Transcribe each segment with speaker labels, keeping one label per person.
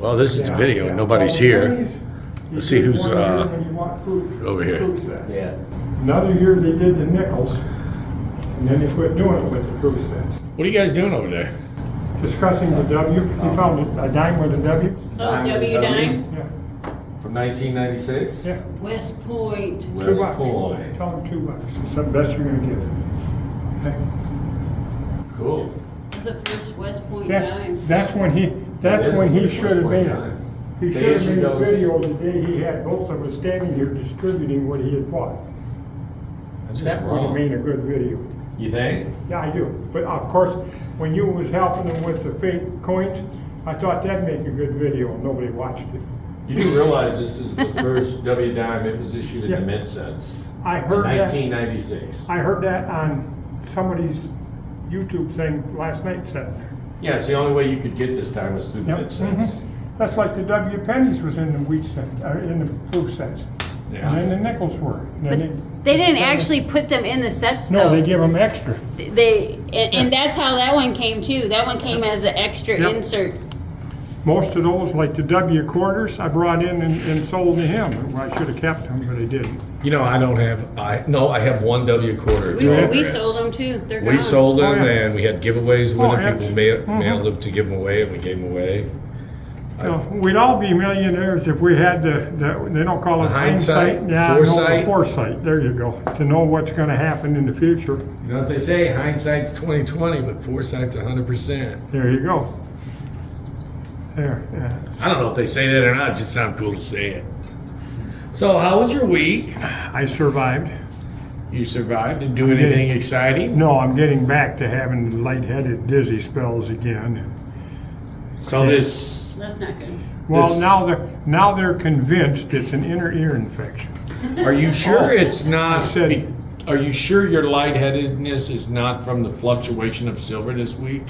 Speaker 1: Well, this is video and nobody's here. Let's see who's over here.
Speaker 2: Yeah.
Speaker 3: Another year they did the nickels, and then they quit doing it with the proof sets.
Speaker 1: What are you guys doing over there?
Speaker 3: Discussing the W, you found a dime with a W?
Speaker 4: Oh, W dime.
Speaker 3: Yeah,
Speaker 2: From 1996?
Speaker 3: yeah.
Speaker 4: West Point.
Speaker 2: West
Speaker 3: $2.
Speaker 2: Point.
Speaker 3: Tell them $2. It's the best you're gonna get. Okay.
Speaker 2: Cool.
Speaker 4: That's the first West Point dime.
Speaker 3: That's when he should have made it. He
Speaker 2: They
Speaker 3: should have
Speaker 2: issued
Speaker 3: made a
Speaker 2: those-
Speaker 3: video the day he had both of us standing here distributing what he had bought.
Speaker 1: That's just
Speaker 3: That would have
Speaker 1: wrong.
Speaker 3: made a good video.
Speaker 2: You think?
Speaker 3: Yeah, I do. But of course, when you was helping him with the fake coins, I thought that'd make a good video, and nobody watched it.
Speaker 2: You do realize this is the first W dime it was issued in
Speaker 3: Yeah.
Speaker 2: the mint cents.
Speaker 3: I heard that.
Speaker 2: 1996.
Speaker 3: I heard that on somebody's YouTube thing last night sitting there.
Speaker 2: Yeah, it's the only way you could get this time was through the
Speaker 3: Yep.
Speaker 2: mint cents.
Speaker 3: That's like the W pennies was in the wheat set, in the proof sets.
Speaker 2: Yeah.
Speaker 3: And then the nickels were.
Speaker 4: But
Speaker 3: Then
Speaker 4: they didn't actually put them in the sets
Speaker 3: No,
Speaker 4: though.
Speaker 3: they give them extra.
Speaker 4: And that's how that one came too. That one came as an extra
Speaker 3: Yep.
Speaker 4: insert.
Speaker 3: Most of those, like the W quarters, I brought in and sold to him. Well, I should have kept them, but I didn't.
Speaker 1: You know, I have one W quarter.
Speaker 4: We sold them too. They're gone.
Speaker 1: We sold them
Speaker 3: Oh, yeah.
Speaker 1: and we had giveaways with
Speaker 3: Oh,
Speaker 1: them.
Speaker 3: yeah.
Speaker 1: People
Speaker 3: Mhm.
Speaker 1: mailed them to give them away and we gave them away.
Speaker 3: You know, we'd all be millionaires if we had the they don't call it
Speaker 1: The hindsight,
Speaker 3: Yeah, no,
Speaker 1: foresight.
Speaker 3: the foresight. There you go. To know what's going to happen in the future.
Speaker 1: You know what they say? Hindsight's 20/20, but foresight's 100%.
Speaker 3: There you go. There. Yeah.
Speaker 1: I don't know if they say that or not. It just sounds cool to say it. So, how was your week?
Speaker 3: I survived.
Speaker 1: You survived? Did you do anything exciting?
Speaker 3: No, I'm getting back to having lightheaded, dizzy spells again.
Speaker 1: So this,
Speaker 4: That's not good.
Speaker 3: Well,
Speaker 1: This-
Speaker 3: now they're convinced it's an inner ear infection.
Speaker 1: are you sure it's not?
Speaker 3: I said-
Speaker 1: Are you sure your lightheadedness is not from the fluctuation of silver this week?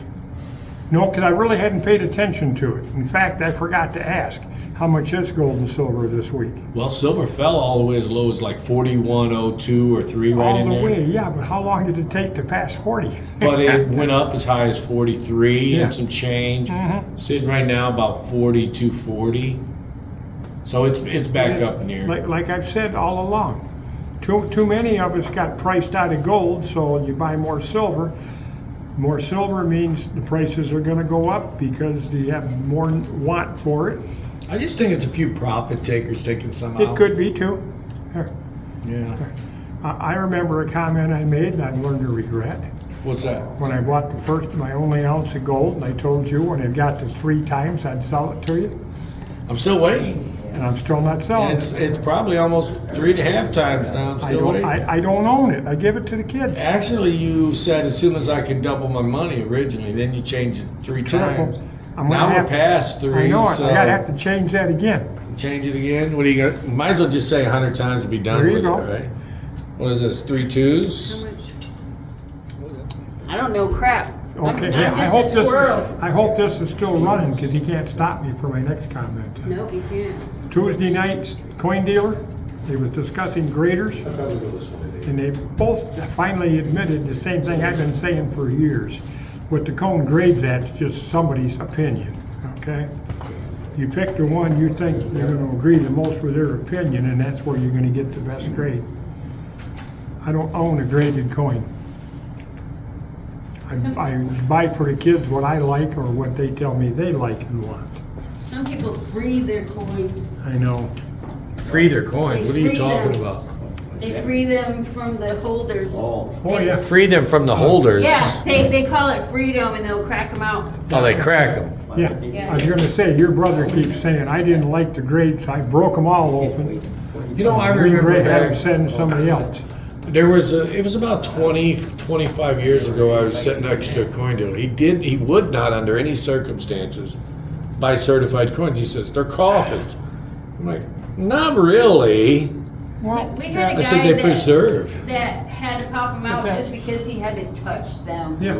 Speaker 3: No, because I really hadn't paid attention to it. In fact, I forgot to ask how much is gold and silver this week.
Speaker 1: Well, silver fell all the way as low as like 41.02 or 3 right
Speaker 3: All
Speaker 1: in
Speaker 3: the
Speaker 1: there.
Speaker 3: way, yeah. But how long did it take to pass 40?
Speaker 1: But it went up as high as 43
Speaker 3: Yeah.
Speaker 1: and some change.
Speaker 3: Mhm.
Speaker 1: Sitting right now about 42.40. So it's back up near.
Speaker 3: Like I've said all along, too many of us got priced out of gold, so you buy more silver. More silver means the prices are going to go up because you have more want for it.
Speaker 1: I just think it's a few profit takers taking some out.
Speaker 3: It could be too. Here.
Speaker 1: Yeah.
Speaker 3: I remember a comment I made and I've learned to regret.
Speaker 1: What's that?
Speaker 3: When I bought my only ounce of gold, and I told you when it got to 3 times, I'd sell it to you,
Speaker 1: I'm still waiting.
Speaker 3: and I'm still not selling
Speaker 1: It's
Speaker 3: it.
Speaker 1: it's probably almost 3.5 times now. I'm
Speaker 3: I
Speaker 1: still
Speaker 3: don't,
Speaker 1: waiting.
Speaker 3: I don't own it. I give it to the kids.
Speaker 1: Actually, you said as soon as I can double my money originally, then you changed it 3 times.
Speaker 3: I'm gonna
Speaker 1: Now we're
Speaker 3: have-
Speaker 1: past 3.
Speaker 3: I know it.
Speaker 1: So
Speaker 3: I gotta have to change that again.
Speaker 1: change it again. What are you gonna? Might as well just say 100 times and be done
Speaker 3: There you
Speaker 1: with
Speaker 3: go.
Speaker 1: it, right? What is this? 3 twos?
Speaker 4: How much? I don't know crap.
Speaker 3: Okay,
Speaker 4: I'm
Speaker 3: yeah,
Speaker 4: just a squirrel.
Speaker 3: I hope this is still running because he can't stop me for my next comment.
Speaker 4: No, you can't.
Speaker 3: Tuesday night's coin dealer, they was discussing graders, and they both finally admitted the same thing I've been saying for years. What the cone grades at's just somebody's opinion, okay? You pick the one you think you're gonna agree the most with their opinion, and that's where you're gonna get the best grade. I don't own a graded coin. I buy for the kids what I like or what they tell me they like and want.
Speaker 4: Some people free their coins.
Speaker 3: I know.
Speaker 1: Free their coin. What are you
Speaker 4: Free
Speaker 1: talking
Speaker 4: them.
Speaker 1: about?
Speaker 4: They free them from the holders.
Speaker 3: Oh, yeah.
Speaker 1: Free them from the holders.
Speaker 4: Yeah, they call it freedom and they'll crack them out.
Speaker 1: Oh, they crack them.
Speaker 3: Yeah, I was gonna say, your brother keeps saying, I didn't like the grades, I broke them all open.
Speaker 1: You know, I remember
Speaker 3: Regrade having
Speaker 1: back.
Speaker 3: sent somebody else.
Speaker 1: It was about 20, 25 years ago. I was sitting next to a coin dealer. He would not, under any circumstances, buy certified coins. He says they're coffins. I'm like, not really.
Speaker 3: Well,
Speaker 4: We had a
Speaker 1: I said
Speaker 4: guy
Speaker 1: they
Speaker 4: that
Speaker 1: preserve.
Speaker 4: had to pop them out
Speaker 3: But that-
Speaker 4: just because he had to touch them.
Speaker 3: yeah,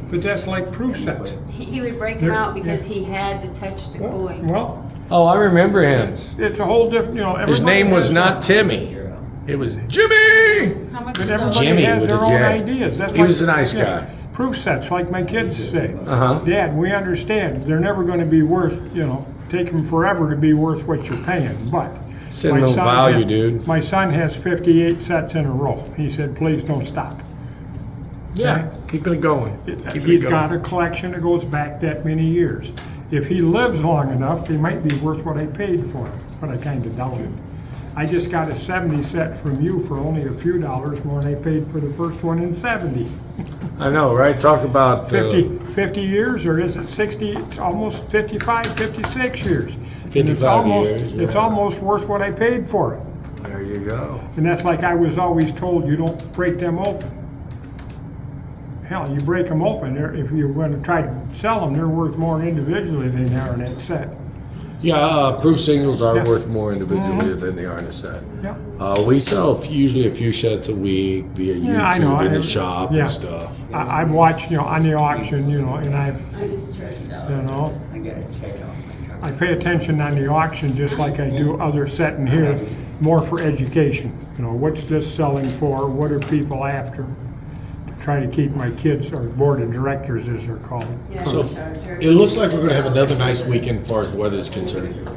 Speaker 3: but that's like proof sets.
Speaker 4: He would break them
Speaker 3: There-
Speaker 4: out because he had to touch the coin.
Speaker 3: Well,
Speaker 1: Oh, I remember him.
Speaker 3: it's a whole different,
Speaker 1: His
Speaker 3: everybody
Speaker 1: name was
Speaker 3: has-
Speaker 1: not Timmy. It was Jimmy.
Speaker 4: How much
Speaker 3: But
Speaker 4: is
Speaker 3: everybody
Speaker 4: those?
Speaker 1: Jimmy
Speaker 3: has
Speaker 1: with
Speaker 3: their
Speaker 1: a
Speaker 3: own
Speaker 1: J.
Speaker 3: ideas. That's
Speaker 1: He
Speaker 3: like-
Speaker 1: was a nice
Speaker 3: yeah,
Speaker 1: guy.
Speaker 3: Proof sets, like my kids say.
Speaker 1: Uh-huh.
Speaker 3: Dad, we understand, they're never gonna be worth, take them forever to be worth what you're paying, but.
Speaker 1: Sentimental
Speaker 3: my son
Speaker 1: value,
Speaker 3: had-
Speaker 1: dude.
Speaker 3: My son has 58 sets in a row. He said, please don't stop.
Speaker 1: Yeah, keeping it going. Keeping it
Speaker 3: He's
Speaker 1: going.
Speaker 3: got a collection that goes back that many years. If he lives long enough, they might be worth what I paid for them, but I kind of doubt it. I just got a 70 set from you for only a few dollars more than I paid for the first one in 70.
Speaker 1: I know, right? Talk about
Speaker 3: 50 years, or is it 60, it's almost 55, 56 years. And it's
Speaker 1: 55
Speaker 3: almost,
Speaker 1: years,
Speaker 3: It's
Speaker 1: yeah.
Speaker 3: almost worth what I paid for it.
Speaker 1: There you go.
Speaker 3: And that's like I was always told, you don't break them open. Hell, you break them open, if you're going to try to sell them, they're worth more individually than they are in that set.
Speaker 1: Yeah, proof singles are
Speaker 3: Yeah.
Speaker 1: worth more individually than they are in a set.
Speaker 3: Yeah.
Speaker 1: We sell usually a few sets a week via
Speaker 3: Yeah, I
Speaker 1: YouTube
Speaker 3: know.
Speaker 1: in the shop
Speaker 3: Yeah.
Speaker 1: and stuff.
Speaker 3: I've watched, on the auction, and I pay attention on the auction just like I do other setting here, more for education. What's this selling for? What are people after? To try to keep my kids, or board of directors as they're called.
Speaker 1: So it looks like we're going to have another nice weekend as far as weather is concerned.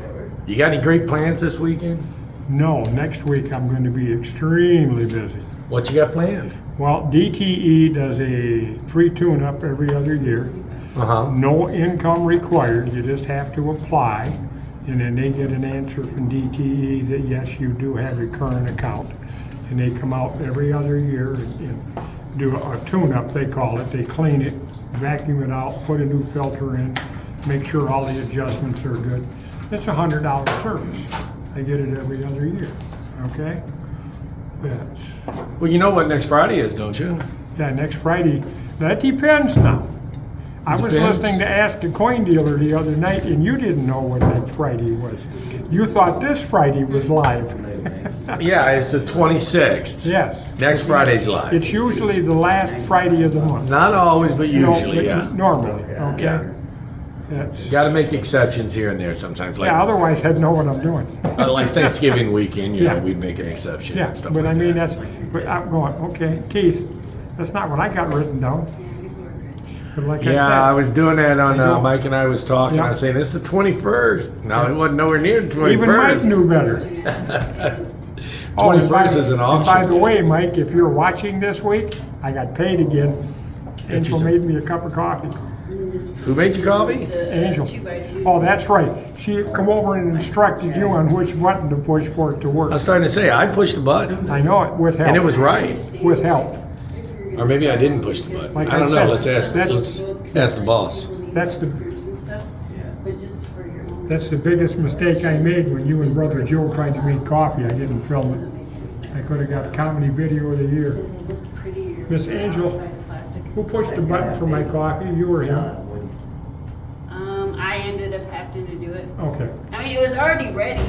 Speaker 1: You got any great plans this weekend?
Speaker 3: No, next week I'm going to be extremely busy.
Speaker 1: What you got planned?
Speaker 3: Well, DTE does a free tune-up every other year.
Speaker 1: Uh-huh.
Speaker 3: No income required, you just have to apply, and then they get an answer from DTE that yes, you do have a current account. And they come out every other year and do a tune-up, they call it. They clean it, vacuum it out, put a new filter in, make sure all the adjustments are good. It's $100 service. I get it every other year, okay? That's,
Speaker 1: Well, you know what next Friday is, don't you?
Speaker 3: yeah, next Friday, that depends now. I was
Speaker 1: Depends.
Speaker 3: listening to Ask the Coin Dealer the other night, and you didn't know what next Friday was. You thought this Friday was live.
Speaker 1: Yeah, it's the 26th.
Speaker 3: Yes.
Speaker 1: Next Friday's live.
Speaker 3: It's usually the last Friday of the month.
Speaker 1: Not always, but
Speaker 3: No,
Speaker 1: usually,
Speaker 3: but
Speaker 1: yeah.
Speaker 3: Normally, okay?
Speaker 1: Yeah.
Speaker 3: That's-
Speaker 1: Got to make exceptions here and there sometimes. Like,
Speaker 3: Yeah, otherwise I'd know what I'm doing.
Speaker 1: like Thanksgiving weekend, you know,
Speaker 3: Yeah.
Speaker 1: we'd make an exception
Speaker 3: Yeah,
Speaker 1: and stuff
Speaker 3: but
Speaker 1: like
Speaker 3: I mean,
Speaker 1: that.
Speaker 3: but I'm going, okay, Keith, that's not what I got written down. But like I
Speaker 1: Yeah, I
Speaker 3: said,
Speaker 1: was doing that on
Speaker 3: know.
Speaker 1: Mike and I was talking.
Speaker 3: Yeah.
Speaker 1: I was saying this is the 21st. No, it wasn't nowhere near the 21st.
Speaker 3: even Mike knew better.
Speaker 1: 21st is an
Speaker 3: And by
Speaker 1: auction.
Speaker 3: the way, Mike, if you're watching this week, I got paid again. Angel
Speaker 1: some-
Speaker 3: made me a cup of coffee.
Speaker 1: Who made you coffee?
Speaker 3: Angel. Oh, that's right. She come over and instructed you on which button to push for it to
Speaker 1: I
Speaker 3: work.
Speaker 1: was starting to say I pushed the button
Speaker 3: I know it, with help.
Speaker 1: and it was right,
Speaker 3: With help.
Speaker 1: or maybe I didn't push the button.
Speaker 3: Like
Speaker 1: I don't
Speaker 3: I
Speaker 1: know.
Speaker 3: said,
Speaker 1: Let's ask the boss.
Speaker 3: That's the,
Speaker 4: But just for your own.
Speaker 3: that's the biggest mistake I made when you and Brother Joe tried to make coffee. I didn't film it. I could have got comedy video of the year. Miss Angel, who pushed the button for my coffee? You or him?
Speaker 4: I ended up having to do it.
Speaker 3: Okay.
Speaker 4: I mean, it was already ready.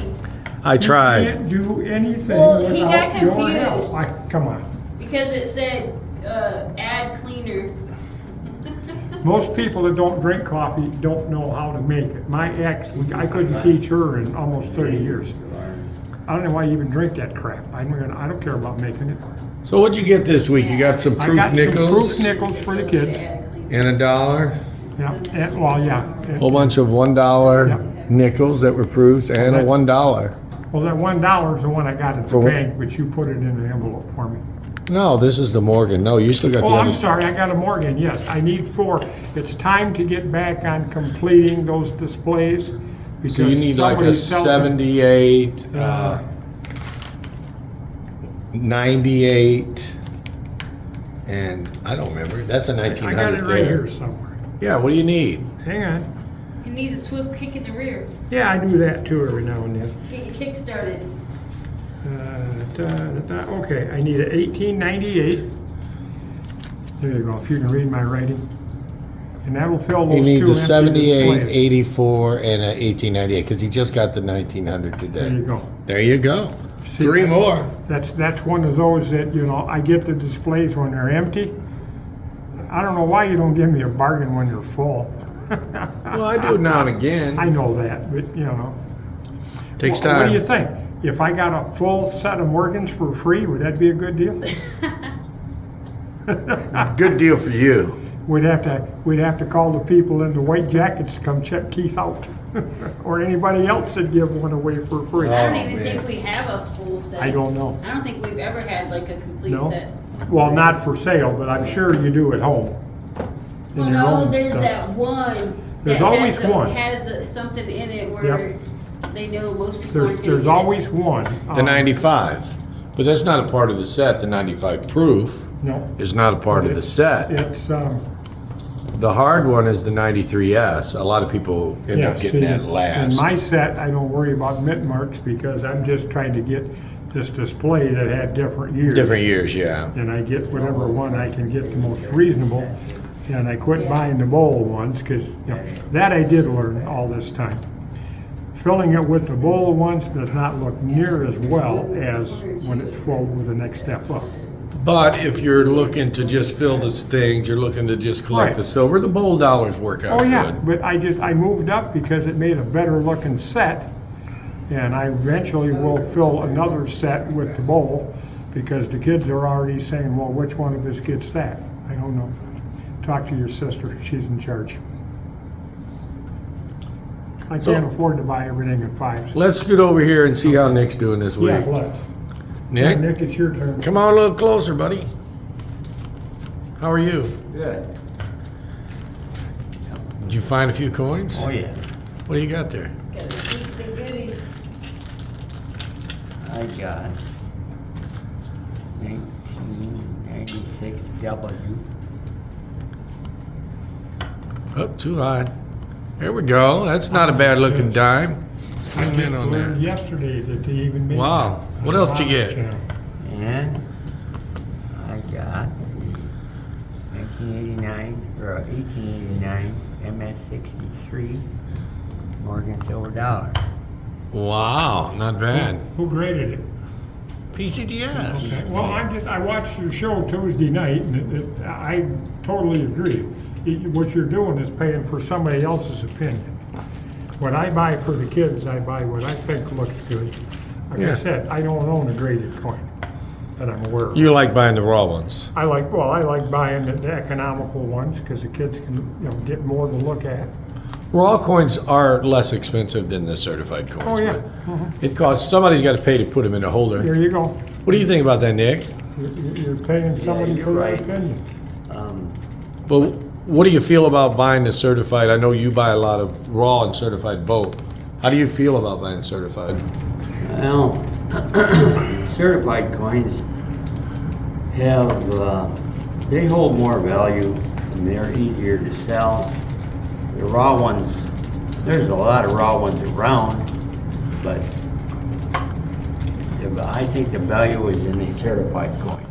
Speaker 1: I
Speaker 3: You
Speaker 1: tried.
Speaker 3: can't do anything
Speaker 4: Well, he got
Speaker 3: without your help.
Speaker 4: confused.
Speaker 3: Come on.
Speaker 4: Because it said, add cleaner.
Speaker 3: Most people that don't drink coffee don't know how to make it. My ex, I couldn't teach her in almost 30 years. I don't know why you even drink that crap. I don't care about making it.
Speaker 1: So what'd you get this week? You got some
Speaker 3: I
Speaker 1: proof
Speaker 3: got some
Speaker 1: nickels
Speaker 3: proof nickels for the kids.
Speaker 1: and $1.
Speaker 3: Yeah, and, well, yeah.
Speaker 1: A whole bunch of $1 nickels that were proofs and a $1.
Speaker 3: Well, that $1 is the one I got at the
Speaker 1: For what?
Speaker 3: bank, but you put it in the envelope for me.
Speaker 1: No, this is the Morgan. No, you still got the
Speaker 3: Oh, I'm
Speaker 1: other.
Speaker 3: sorry, I got a Morgan, yes. I need 4. It's time to get back on completing those displays. Because
Speaker 1: So you need like
Speaker 3: somebody
Speaker 1: a
Speaker 3: sells-
Speaker 1: 78,
Speaker 3: Uh,
Speaker 1: 98, and I don't remember. That's a
Speaker 3: I got
Speaker 1: 1900
Speaker 3: it right
Speaker 1: there.
Speaker 3: here somewhere.
Speaker 1: Yeah, what do you need?
Speaker 3: Hang on.
Speaker 4: It needs a swift kick in the rear.
Speaker 3: Yeah, I do that too every now and then.
Speaker 4: Get your kick started.
Speaker 3: Okay, I need an 1898. There you go, if you can read my writing. And that will fill those
Speaker 1: He needs
Speaker 3: two
Speaker 1: a
Speaker 3: empty
Speaker 1: 78,
Speaker 3: displays.
Speaker 1: 84, and a 1898 because he just got the 1900 today.
Speaker 3: There you go.
Speaker 1: There you go.
Speaker 3: See,
Speaker 1: 3
Speaker 3: that's-
Speaker 1: more.
Speaker 3: That's one of those that, I get the displays when they're empty. I don't know why you don't give me a bargain when they're full.
Speaker 1: Well, I do it now and again.
Speaker 3: I know that, but
Speaker 1: Takes
Speaker 3: What do you
Speaker 1: time.
Speaker 3: think? If I got a full set of Morgans for free, would that be a good deal?
Speaker 1: Good deal for you.
Speaker 3: We'd have to call the people in the white jackets to come check Keith out. or anybody else that give one away for free.
Speaker 4: I don't
Speaker 1: Oh,
Speaker 4: even
Speaker 1: man.
Speaker 4: think we have a full set.
Speaker 3: I don't know.
Speaker 4: I don't think we've ever had like a complete
Speaker 3: No?
Speaker 4: set.
Speaker 3: Well, not for sale, but I'm sure you do at home. in
Speaker 4: Well,
Speaker 3: your
Speaker 4: no,
Speaker 3: own
Speaker 4: there's
Speaker 3: stuff.
Speaker 4: that one.
Speaker 3: There's
Speaker 4: that
Speaker 3: always
Speaker 4: has
Speaker 3: one.
Speaker 4: Has something in it where
Speaker 3: Yep.
Speaker 4: they know most people aren't gonna
Speaker 3: There's
Speaker 4: get it.
Speaker 3: always one.
Speaker 1: The 95. But that's not a part of the set. The 95 proof
Speaker 3: No.
Speaker 1: is not a part of the set.
Speaker 3: It's,
Speaker 1: The hard one is the 93S. A lot of people end
Speaker 3: yeah,
Speaker 1: up getting
Speaker 3: see,
Speaker 1: that
Speaker 3: in
Speaker 1: last.
Speaker 3: my set, I don't worry about mint marks because I'm just trying to get this display that had different years.
Speaker 1: Different years, yeah.
Speaker 3: And I get whatever one I can get the most reasonable. And I quit buying the bowl ones because, you know, that I did learn all this time. Filling it with the bowl ones does not look near as well as when it's filled with the next step up.
Speaker 1: But if you're looking to just fill those things, you're looking to just collect
Speaker 3: Right.
Speaker 1: the silver, the bowl dollars work out
Speaker 3: Oh, yeah,
Speaker 1: good.
Speaker 3: but I moved up because it made a better looking set. And I eventually will fill another set with the bowl because the kids are already saying, well, which one of us gets that? I don't know. Talk to your sister, she's in charge. I
Speaker 1: So-
Speaker 3: can't afford to buy everything at five.
Speaker 1: Let's scoot over here and see how Nick's doing this week.
Speaker 3: Yeah, let's. Yeah,
Speaker 1: Nick,
Speaker 3: Nick, it's your turn.
Speaker 1: come on a little closer, buddy. How are you?
Speaker 5: Good.
Speaker 1: Did you find a few coins?
Speaker 5: Oh, yeah.
Speaker 1: What do you got there?
Speaker 4: Gotta keep the goodies.
Speaker 5: I got 1996 W.
Speaker 1: Oh, too high. There we go. That's not a bad looking dime.
Speaker 3: I
Speaker 1: Zoom
Speaker 3: just
Speaker 1: in on
Speaker 3: learned
Speaker 1: that.
Speaker 3: yesterday that they even made.
Speaker 1: Wow.
Speaker 3: that.
Speaker 1: What else did you get?
Speaker 3: Channel.
Speaker 5: And I got 1989 or 1889 MS63 Morgan Silver Dollar.
Speaker 1: Wow, not bad.
Speaker 3: Who graded it?
Speaker 1: PCDS.
Speaker 3: Okay. Well, I watched your show Tuesday night, and I totally agree. What you're doing is paying for somebody else's opinion. What I buy for the kids, I buy what I think looks good. Like
Speaker 1: Yeah.
Speaker 3: I said, I don't own a graded coin that I'm aware of.
Speaker 1: You like buying the raw ones.
Speaker 3: I like buying the economical ones because the kids can, get more to look at.
Speaker 1: Raw coins are less expensive than the certified coins.
Speaker 3: Oh, yeah.
Speaker 1: but It costs, somebody's got to pay to put them in a holder.
Speaker 3: There you go.
Speaker 1: What do you think about that, Nick?
Speaker 3: You're paying somebody
Speaker 5: you're
Speaker 3: for their
Speaker 5: right.
Speaker 3: opinion.
Speaker 1: Well, what do you feel about buying the certified? I know you buy a lot of raw and certified both. How do you feel about buying certified?
Speaker 5: Well, certified coins have, they hold more value and they're easier to sell. The raw ones, there's a lot of raw ones around, but I think the value is in the certified coins.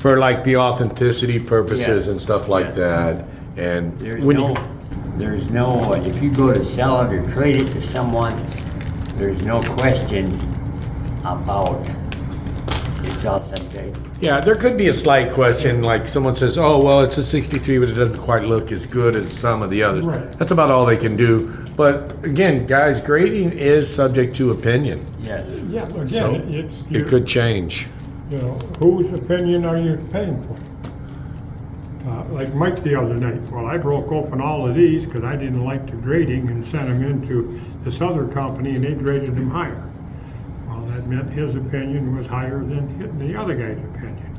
Speaker 1: For like the authenticity purposes
Speaker 5: Yeah.
Speaker 1: and stuff like
Speaker 5: Yeah.
Speaker 1: that. And
Speaker 5: There's
Speaker 1: when
Speaker 5: no,
Speaker 1: you,
Speaker 5: there's no, if you go to sell it or trade it to someone, there's no question about its authenticity.
Speaker 1: yeah, there could be a slight question, like someone says, oh, well, it's a 63, but it doesn't quite look as good as some of the others.
Speaker 3: Right.
Speaker 1: That's about all they can do. But again, guys, grading is subject to opinion.
Speaker 5: Yes.
Speaker 3: Yeah,
Speaker 1: So
Speaker 3: again, it's
Speaker 1: it could change.
Speaker 3: whose opinion are you paying for? Like Mike the other night, well, I broke open all of these because I didn't like the grading and sent them into this other company and they graded them higher. Well, that meant his opinion was higher than the other guy's opinion.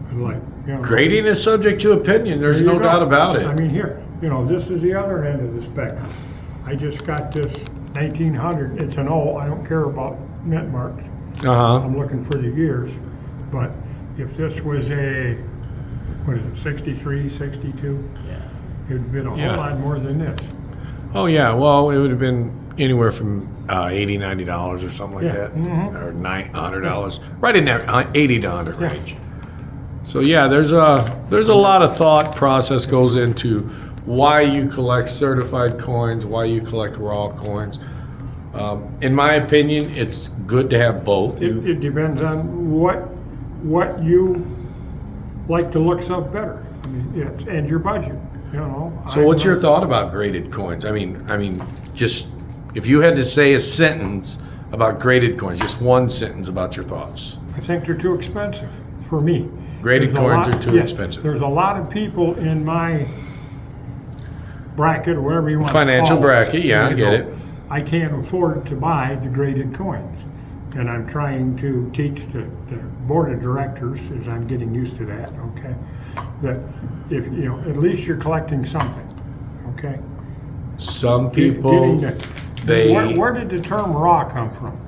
Speaker 3: And like,
Speaker 1: Grading is subject to opinion. There's
Speaker 3: there you
Speaker 1: no
Speaker 3: go.
Speaker 1: doubt about it.
Speaker 3: I mean, here, this is the other end of the spectrum. I just got this 1900, it's an O, I don't care about mint marks.
Speaker 1: Uh-huh.
Speaker 3: I'm looking for the years, but if this was a, what is it, 63, 62?
Speaker 5: Yeah.
Speaker 3: It'd been a
Speaker 1: Yeah.
Speaker 3: whole lot more than this.
Speaker 1: Oh, yeah. Well, it would have been anywhere from $80, $90 or something like
Speaker 3: Yeah.
Speaker 1: that.
Speaker 3: Mhm.
Speaker 1: Or $100. Right in that 80 to 100
Speaker 3: Yeah.
Speaker 1: range. So, yeah, there's a lot of thought process goes into why you collect certified coins, why you collect raw coins. In my opinion, it's good to have both.
Speaker 3: It depends on what you like to looks up better. I mean, and your budget,
Speaker 1: So what's your thought about graded coins? I mean, just if you had to say a sentence about graded coins, just one sentence about your thoughts.
Speaker 3: I think they're too expensive for me.
Speaker 1: Graded
Speaker 3: There's a
Speaker 1: coins
Speaker 3: lot-
Speaker 1: are too
Speaker 3: yeah,
Speaker 1: expensive.
Speaker 3: There's a lot of people in my bracket or whatever you want
Speaker 1: Financial
Speaker 3: to call
Speaker 1: bracket, yeah, I
Speaker 3: You
Speaker 1: get
Speaker 3: know,
Speaker 1: it.
Speaker 3: I can't afford to buy the graded coins. And I'm trying to teach the board of directors, as I'm getting used to that, okay, that if, at least you're collecting something, okay?
Speaker 1: Some
Speaker 3: Getting
Speaker 1: people, they,
Speaker 3: where did the term raw come from?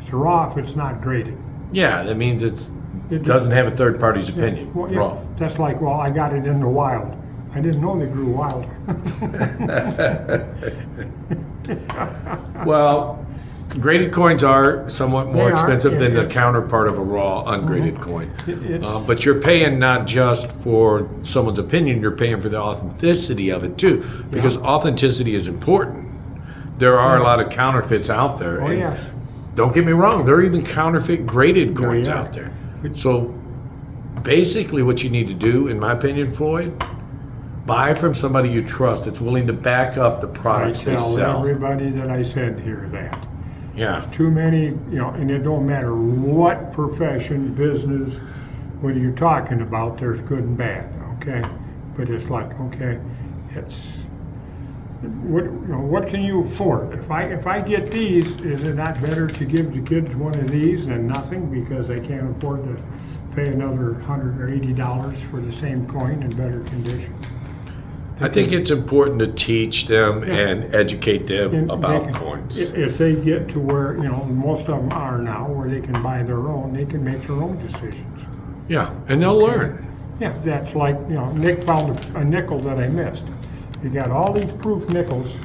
Speaker 3: It's raw if it's not graded.
Speaker 1: yeah, that means it
Speaker 3: It
Speaker 1: doesn't have a third party's opinion.
Speaker 3: Well, yeah,
Speaker 1: Raw.
Speaker 3: that's like, well, I got it in the wild. I didn't know they grew wild.
Speaker 1: Well, graded coins are somewhat more
Speaker 3: They are,
Speaker 1: expensive than the
Speaker 3: it's-
Speaker 1: counterpart of a raw ungraded coin.
Speaker 3: It's-
Speaker 1: But you're paying not just for someone's opinion, you're paying for the authenticity of it too, because authenticity is important. There are a lot of counterfeits out there.
Speaker 3: Oh,
Speaker 1: and
Speaker 3: yes.
Speaker 1: Don't get me wrong, there are even counterfeit graded coins
Speaker 3: yeah.
Speaker 1: out there. So basically what you need to do, in my opinion, Floyd, buy from somebody you trust that's willing to back up the
Speaker 3: I
Speaker 1: products they
Speaker 3: tell
Speaker 1: sell.
Speaker 3: everybody that I send here that.
Speaker 1: Yeah.
Speaker 3: Too many, and it don't matter what profession, business, what you're talking about, there's good and bad, okay? But it's like, okay, it's, what can you afford? If I get these, is it not better to give the kids one of these than nothing because they can't afford to pay another $100 or $80 for the same coin in better condition?
Speaker 1: I think it's important to teach them and educate them
Speaker 3: And
Speaker 1: about
Speaker 3: they can-
Speaker 1: coins.
Speaker 3: If they get to where, most of them are now, where they can buy their own, they can make their own decisions.
Speaker 1: Yeah, and they'll learn.
Speaker 3: Yeah, that's like, Nick found a nickel that I missed. You got all these proof nickels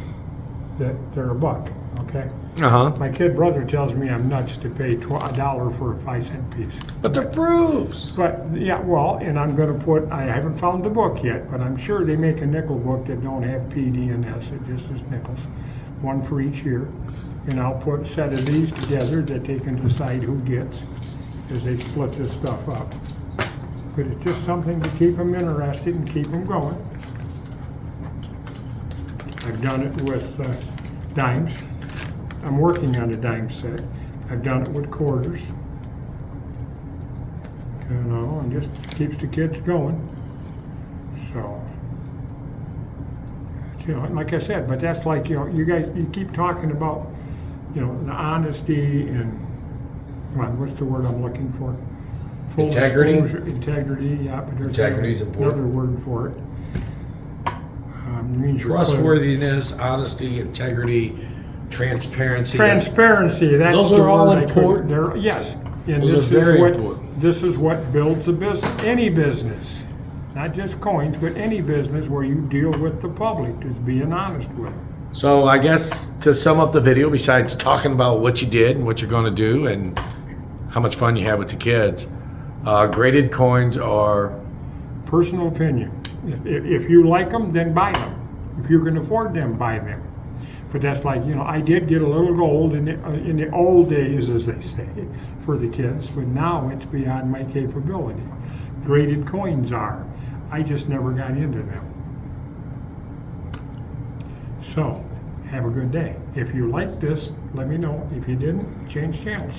Speaker 3: that they're $1, okay?
Speaker 1: Uh-huh.
Speaker 3: My kid brother tells me I'm nuts to pay $1 for a 5-cent piece.
Speaker 1: But they're proofs.
Speaker 3: But, yeah, well, and I'm gonna I haven't found the book yet, but I'm sure they make a nickel book that don't have PD and S, it just is nickels. One for each year. And I'll put a set of these together that they can decide who gets as they split this stuff up. But it's just something to keep them interested and keep them going. I've done it with dimes. I'm working on a dime set. I've done it with quarters. And just keeps the kids going. So, like I said, but that's like, you guys, you keep talking about, the honesty and, what's the word I'm looking for? Full
Speaker 1: Integrity?
Speaker 3: disclosure, integrity, yeah, but there's
Speaker 1: Integrity is
Speaker 3: another
Speaker 1: important.
Speaker 3: word for it. Means you're
Speaker 1: Trustworthiness, honesty, integrity, transparency.
Speaker 3: transparency. That's
Speaker 1: Those
Speaker 3: the
Speaker 1: are all
Speaker 3: word I couldn't-
Speaker 1: important.
Speaker 3: they're- Yes, and
Speaker 1: Those
Speaker 3: this
Speaker 1: are very
Speaker 3: is what
Speaker 1: important.
Speaker 3: this is what builds a business. Any business, not just coins, but any business where you deal with the public is being honest with them.
Speaker 1: So I guess to sum up the video, besides talking about what you did and what you're going to do and how much fun you have with the kids, graded coins are
Speaker 3: Personal opinion. If you like them, then buy them. If you can afford them, buy them. But that's like, I did get a little gold in the old days, as they say, for the kids, but now it's beyond my capability. Graded coins are. I just never got into them. So, have a good day. If you like this, let me know. If you didn't, change channels.